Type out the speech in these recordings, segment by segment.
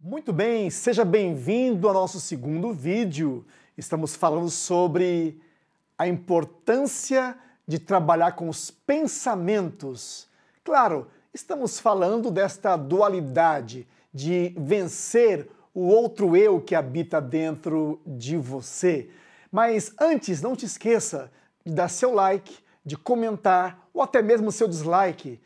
Muito bem, seja bem-vindo ao nosso segundo vídeo. Estamos falando sobre a importância de trabalhar com os pensamentos. Claro, estamos falando desta dualidade de vencer o outro eu que habita dentro de você. Mas antes, não te esqueça de dar seu like, de comentar ou até mesmo seu dislike.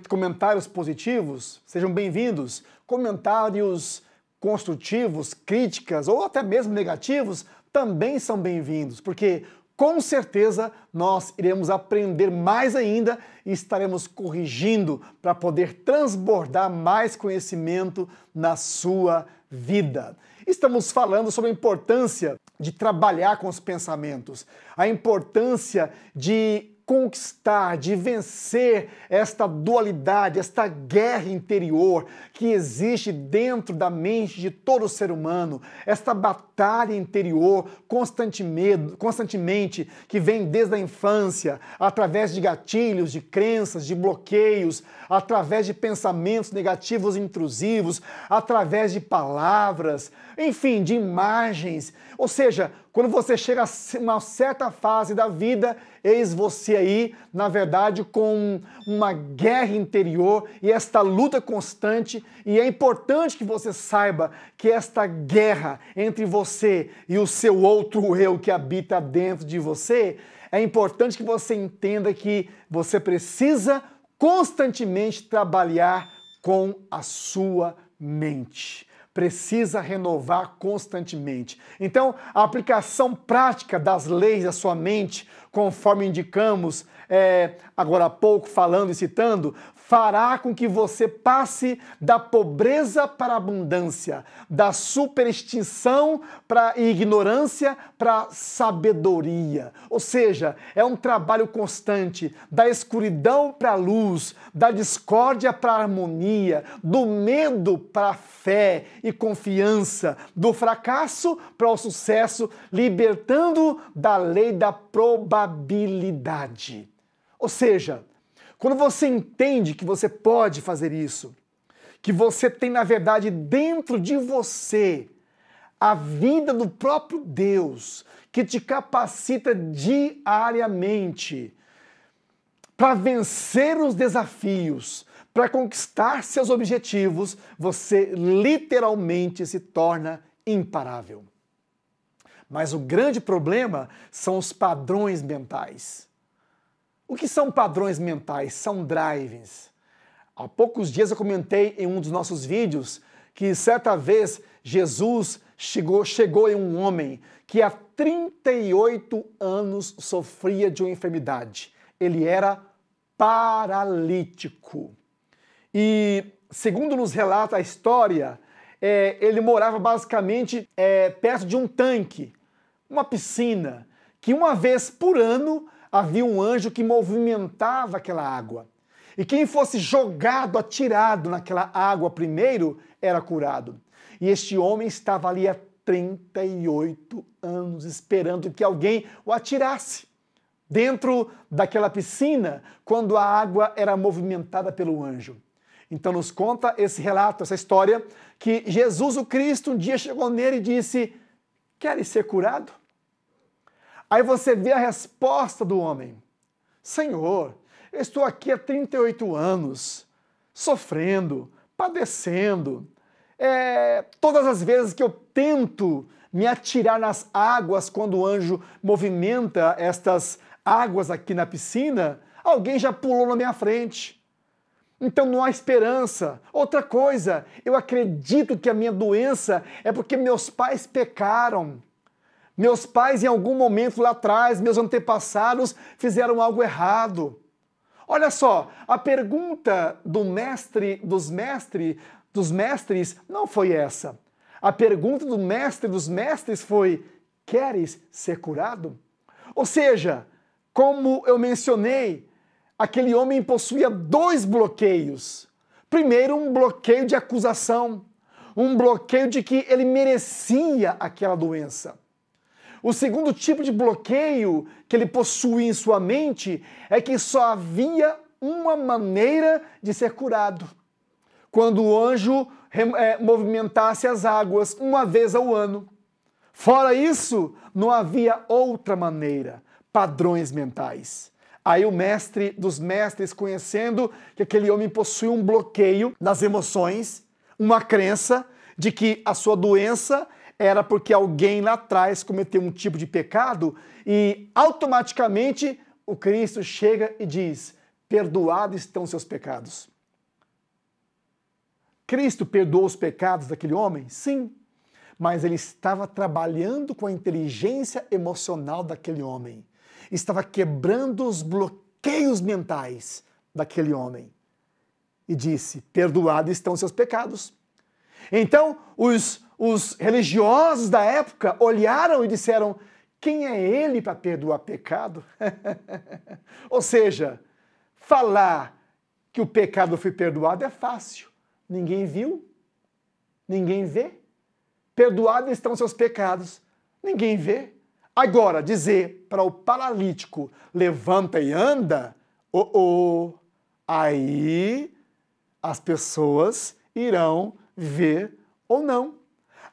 Comentários positivos, sejam bem-vindos. Comentários construtivos, críticas ou até mesmo negativos também são bem-vindos, porque com certeza nós iremos aprender mais ainda e estaremos corrigindo para poder transbordar mais conhecimento na sua vida. Estamos falando sobre a importância de trabalhar com os pensamentos, a importância de conquistar, de vencer esta dualidade, esta guerra interior que existe dentro da mente de todo ser humano, esta batalha interior constantemente que vem desde a infância, através de gatilhos, de crenças, de bloqueios, através de pensamentos negativos intrusivos, através de palavras, enfim, de imagens. Ou seja, quando você chega a uma certa fase da vida, eis você aí, na verdade, com uma guerra interior e esta luta constante, e é importante que você saiba que esta guerra entre você e o seu outro eu que habita dentro de você, é importante que você entenda que você precisa constantemente trabalhar com a sua mente. Precisa renovar constantemente. Então, a aplicação prática das leis da sua mente, conforme indicamos agora há pouco, falando e citando, fará com que você passe da pobreza para a abundância, da superextinção para ignorância para sabedoria. Ou seja, é um trabalho constante, da escuridão para a luz, da discórdia para a harmonia, do medo para a fé e confiança, do fracasso para o sucesso, libertando da lei da probabilidade. Ou seja, quando você entende que você pode fazer isso, que você tem, na verdade, dentro de você a vida do próprio Deus, que te capacita diariamente para vencer os desafios, para conquistar seus objetivos, você literalmente se torna imparável. Mas o grande problema são os padrões mentais. O que são padrões mentais? São drives. Há poucos dias eu comentei em um dos nossos vídeos que certa vez Jesus chegou em um homem que há 38 anos sofria de uma enfermidade. Ele era paralítico. E, segundo nos relata a história, ele morava basicamente perto de um tanque, uma piscina, que uma vez por ano havia um anjo que movimentava aquela água. E quem fosse jogado, atirado naquela água primeiro, era curado. E este homem estava ali há 38 anos esperando que alguém o atirasse dentro daquela piscina, quando a água era movimentada pelo anjo. Então nos conta esse relato, essa história, que Jesus o Cristo um dia chegou nele e disse: "Queres ser curado?" Aí você vê a resposta do homem: "Senhor, eu estou aqui há 38 anos, sofrendo, padecendo. Todas as vezes que eu tento me atirar nas águas quando o anjo movimenta estas águas aqui na piscina, alguém já pulou na minha frente. Então não há esperança. Outra coisa, eu acredito que a minha doença é porque meus pais pecaram. Meus pais, em algum momento lá atrás, meus antepassados, fizeram algo errado." Olha só, a pergunta dos mestres não foi essa. A pergunta do mestre dos mestres foi: "Queres ser curado?" Ou seja, como eu mencionei, aquele homem possuía dois bloqueios. Primeiro, um bloqueio de acusação, um bloqueio de que ele merecia aquela doença. O segundo tipo de bloqueio que ele possui em sua mente é que só havia uma maneira de ser curado: quando o anjo movimentasse as águas uma vez ao ano. Fora isso, não havia outra maneira, padrões mentais. Aí o mestre dos mestres, conhecendo que aquele homem possuía um bloqueio das emoções, uma crença de que a sua doença era porque alguém lá atrás cometeu um tipo de pecado, e automaticamente o Cristo chega e diz: perdoados estão seus pecados. Cristo perdoou os pecados daquele homem? Sim. Mas ele estava trabalhando com a inteligência emocional daquele homem. Estava quebrando os bloqueios mentais daquele homem. E disse: perdoados estão seus pecados. Então, os religiosos da época olharam e disseram: quem é ele para perdoar pecado? Ou seja, falar que o pecado foi perdoado é fácil. Ninguém viu, ninguém vê. Perdoados estão seus pecados, ninguém vê. Agora, dizer para o paralítico: levanta e anda, aí as pessoas irão ver ou não.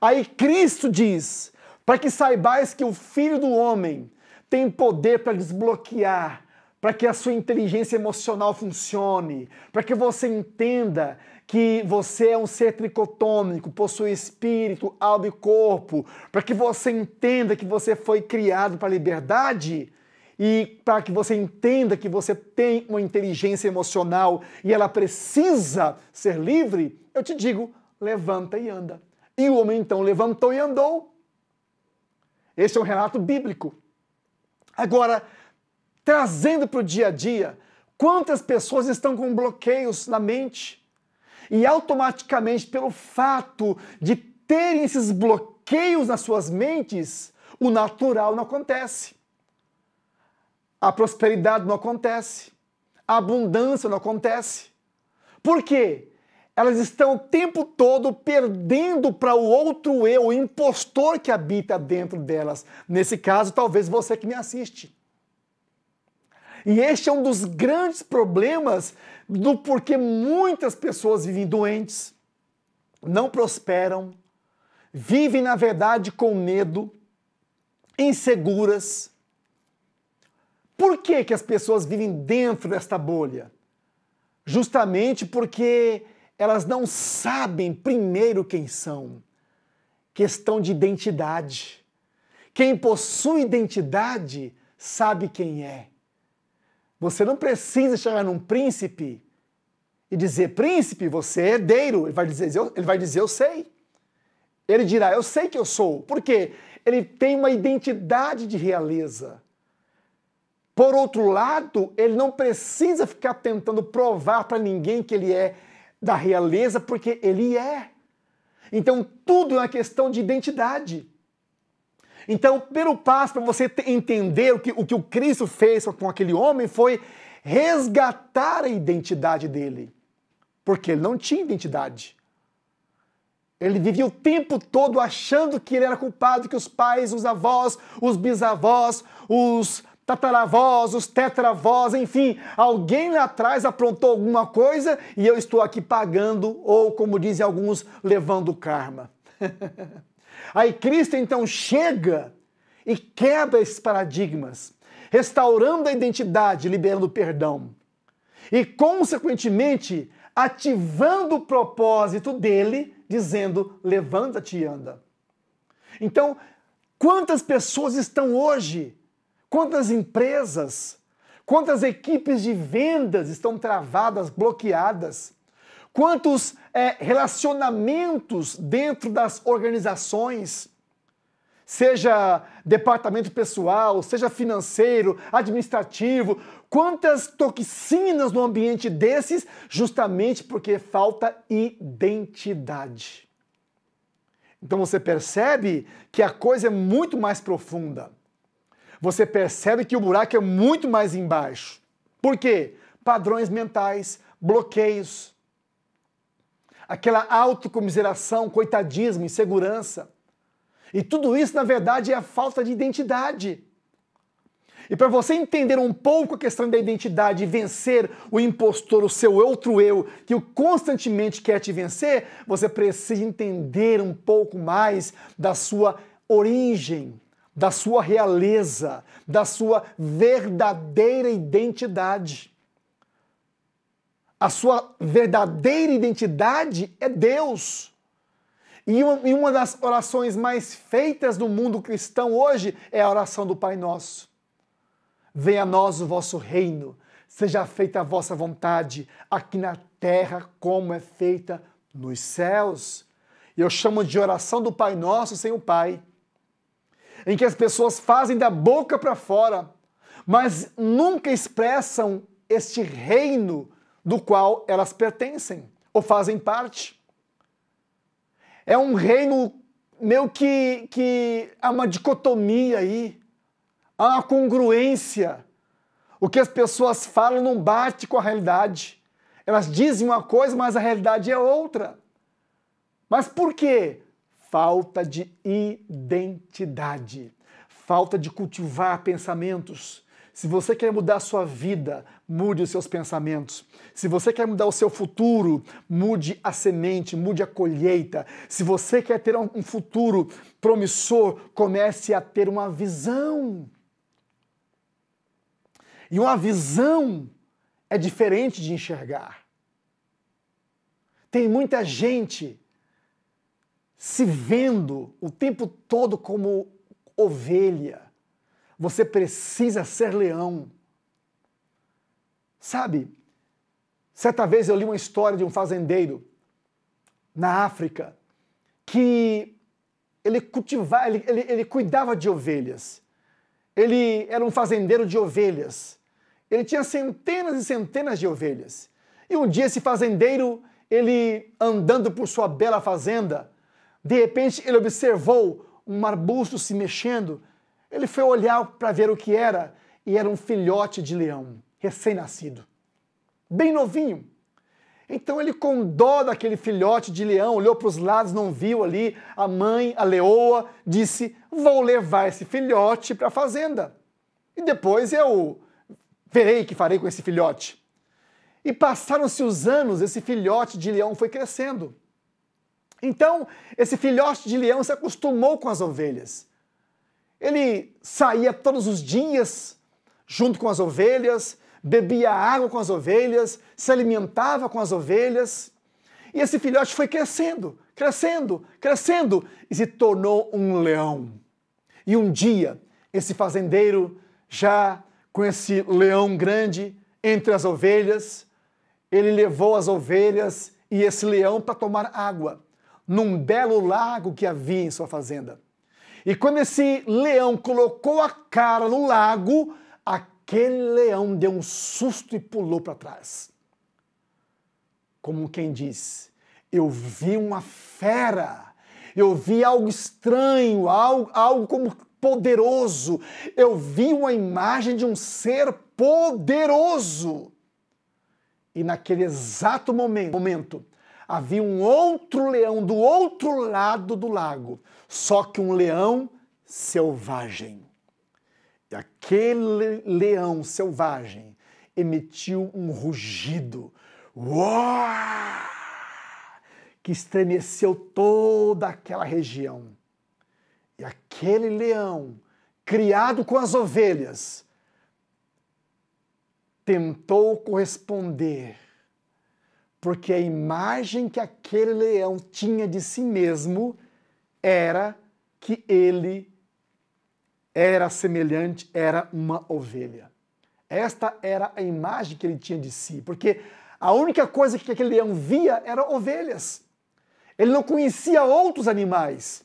Aí Cristo diz: para que saibais que o Filho do Homem tem poder para desbloquear, para que a sua inteligência emocional funcione, para que você entenda que você é um ser tricotômico, possui espírito, alma e corpo, para que você entenda que você foi criado para a liberdade e para que você entenda que você tem uma inteligência emocional e ela precisa ser livre, eu te digo: levanta e anda. E o homem então levantou e andou. Esse é um relato bíblico. Agora, trazendo para o dia a dia, quantas pessoas estão com bloqueios na mente? E automaticamente, pelo fato de terem esses bloqueios nas suas mentes, o natural não acontece. A prosperidade não acontece. A abundância não acontece. Por quê? Elas estão o tempo todo perdendo para o outro eu, o impostor que habita dentro delas. Nesse caso, talvez você que me assiste. E este é um dos grandes problemas do porquê muitas pessoas vivem doentes, não prosperam, vivem, na verdade, com medo, inseguras. Por que que as pessoas vivem dentro desta bolha? Justamente porque elas não sabem primeiro quem são. Questão de identidade. Quem possui identidade sabe quem é. Você não precisa chegar num príncipe e dizer: príncipe, você é herdeiro. Ele vai dizer, eu sei. Ele dirá: eu sei que eu sou. Por quê? Ele tem uma identidade de realeza. Por outro lado, ele não precisa ficar tentando provar para ninguém que ele é da realeza, porque ele é. Então, tudo é uma questão de identidade. Então, o primeiro passo para você entender o que o Cristo fez com aquele homem foi resgatar a identidade dele. Porque ele não tinha identidade. Ele vivia o tempo todo achando que ele era culpado, que os pais, os avós, os bisavós, os tataravós, os tetravós, enfim, alguém lá atrás aprontou alguma coisa e eu estou aqui pagando, ou como dizem alguns, levando o karma. Aí Cristo então chega e quebra esses paradigmas, restaurando a identidade, liberando o perdão e, consequentemente, ativando o propósito dele, dizendo: levanta-te e anda. Então, quantas pessoas estão hoje, quantas empresas, quantas equipes de vendas estão travadas, bloqueadas? Quantos relacionamentos dentro das organizações, seja departamento pessoal, seja financeiro, administrativo, quantas toxinas no ambiente desses, justamente porque falta identidade. Então você percebe que a coisa é muito mais profunda. Você percebe que o buraco é muito mais embaixo. Por quê? Padrões mentais, bloqueios, aquela autocomiseração, coitadismo, insegurança. E tudo isso, na verdade, é a falta de identidade. E para você entender um pouco a questão da identidade e vencer o impostor, o seu outro eu, que constantemente quer te vencer, você precisa entender um pouco mais da sua origem, da sua realeza, da sua verdadeira identidade. A sua verdadeira identidade é Deus. E uma das orações mais feitas no mundo cristão hoje é a oração do Pai Nosso. Venha a nós o vosso reino, seja feita a vossa vontade, aqui na terra como é feita nos céus. E eu chamo de oração do Pai Nosso sem o Pai, em que as pessoas fazem da boca para fora, mas nunca expressam este reino do qual elas pertencem ou fazem parte. É um reino meio que há uma dicotomia aí, há uma congruência. O que as pessoas falam não bate com a realidade. Elas dizem uma coisa, mas a realidade é outra. Mas por quê? Falta de identidade, falta de cultivar pensamentos. Se você quer mudar a sua vida, mude os seus pensamentos. Se você quer mudar o seu futuro, mude a semente, mude a colheita. Se você quer ter um futuro promissor, comece a ter uma visão. E uma visão é diferente de enxergar. Tem muita gente se vendo o tempo todo como ovelha. Você precisa ser leão. Sabe, certa vez eu li uma história de um fazendeiro na África que ele cuidava de ovelhas. Ele era um fazendeiro de ovelhas. Ele tinha centenas e centenas de ovelhas. E um dia esse fazendeiro, ele andando por sua bela fazenda, de repente ele observou um arbusto se mexendo. Ele foi olhar para ver o que era e era um filhote de leão, recém-nascido, bem novinho. Então ele, com dó daquele filhote de leão, olhou para os lados, não viu ali a mãe, a leoa, disse: vou levar esse filhote para a fazenda e depois eu verei o que farei com esse filhote. E passaram-se os anos, esse filhote de leão foi crescendo. Então, esse filhote de leão se acostumou com as ovelhas. Ele saía todos os dias junto com as ovelhas, bebia água com as ovelhas, se alimentava com as ovelhas. E esse filhote foi crescendo, crescendo, crescendo e se tornou um leão. E um dia, esse fazendeiro, já com esse leão grande entre as ovelhas, ele levou as ovelhas e esse leão para tomar água num belo lago que havia em sua fazenda. E quando esse leão colocou a cara no lago, aquele leão deu um susto e pulou para trás. Como quem diz, eu vi uma fera, eu vi algo estranho, algo como poderoso, eu vi uma imagem de um ser poderoso. E naquele exato momento, havia um outro leão do outro lado do lago, só que um leão selvagem. E aquele leão selvagem emitiu um rugido, uau, que estremeceu toda aquela região. E aquele leão, criado com as ovelhas, tentou corresponder, porque a imagem que aquele leão tinha de si mesmo era que ele era semelhante, era uma ovelha. Esta era a imagem que ele tinha de si, porque a única coisa que aquele leão via eram ovelhas. Ele não conhecia outros animais.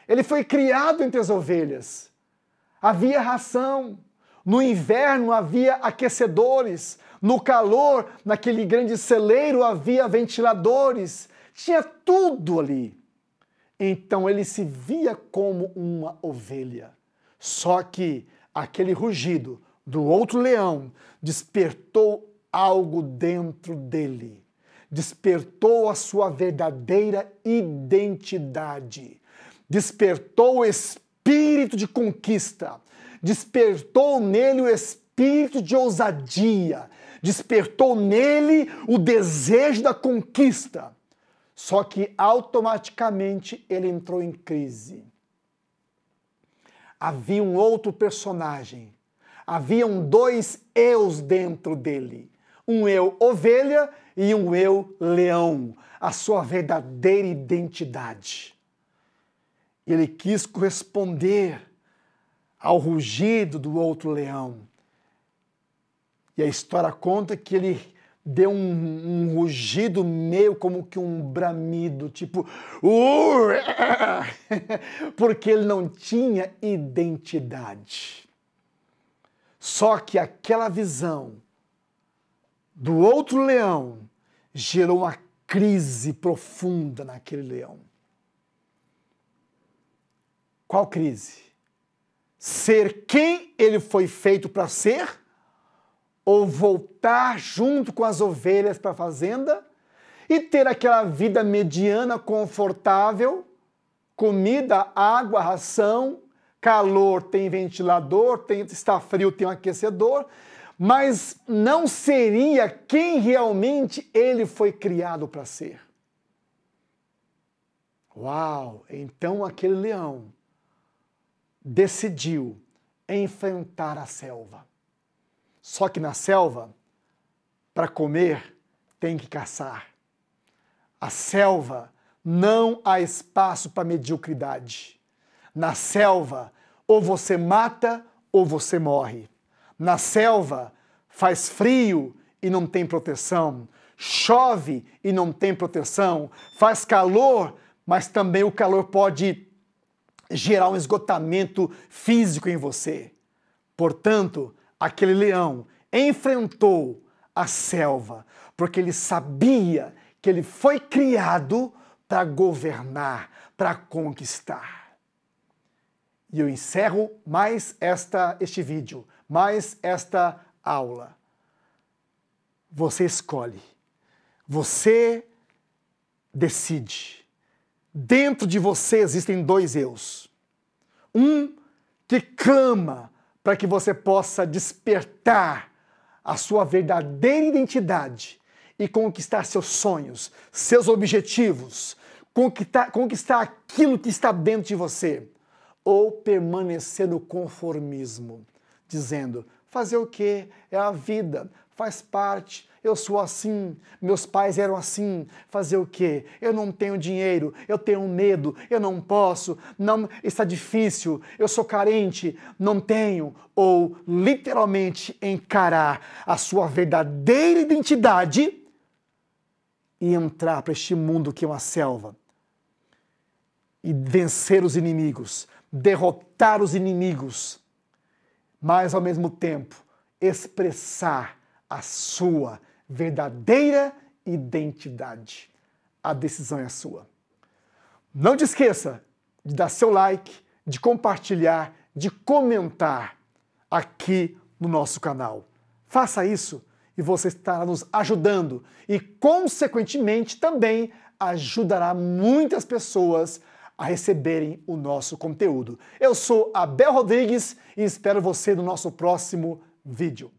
Ele foi criado entre as ovelhas. Havia ração. No inverno havia aquecedores. No calor, naquele grande celeiro, havia ventiladores. Tinha tudo ali. Então ele se via como uma ovelha. Só que aquele rugido do outro leão despertou algo dentro dele. Despertou a sua verdadeira identidade. Despertou o espírito de conquista. despertou nele o espírito de ousadia, despertou nele o desejo da conquista. Só que automaticamente ele entrou em crise. Havia um outro personagem. Haviam dois eus dentro dele. Um eu ovelha e um eu leão. A sua verdadeira identidade. Ele quis corresponder ao rugido do outro leão. E a história conta que ele deu um rugido meio como que um bramido, tipo... porque ele não tinha identidade. Só que aquela visão do outro leão gerou uma crise profunda naquele leão. Qual crise? Ser quem ele foi feito para ser? Ou voltar junto com as ovelhas para a fazenda e ter aquela vida mediana, confortável, comida, água, ração, calor, tem ventilador, está frio, tem um aquecedor, mas não seria quem realmente ele foi criado para ser. Uau! Então aquele leão decidiu enfrentar a selva. Só que na selva, para comer, tem que caçar. A selva não há espaço para mediocridade. Na selva, ou você mata ou você morre. Na selva, faz frio e não tem proteção. Chove e não tem proteção. Faz calor, mas também o calor pode gerar um esgotamento físico em você. Portanto, aquele leão enfrentou a selva, porque ele sabia que ele foi criado para governar, para conquistar. E eu encerro mais este vídeo, mais esta aula. Você escolhe, você decide. Dentro de você existem dois eus. Um que clama para que você possa despertar a sua verdadeira identidade e conquistar seus sonhos, seus objetivos, conquistar aquilo que está dentro de você, ou permanecer no conformismo, dizendo, fazer o quê? É a vida, faz parte, eu sou assim, meus pais eram assim, fazer o quê? Eu não tenho dinheiro, eu tenho medo, eu não posso, não, está difícil, eu sou carente, não tenho. Ou literalmente encarar a sua verdadeira identidade e entrar para este mundo que é uma selva e vencer os inimigos, derrotar os inimigos, mas ao mesmo tempo expressar a sua verdadeira identidade. A decisão é sua. Não te esqueça de dar seu like, de compartilhar, de comentar aqui no nosso canal. Faça isso e você estará nos ajudando e, consequentemente, também ajudará muitas pessoas a receberem o nosso conteúdo. Eu sou Abel Rodrigues e espero você no nosso próximo vídeo.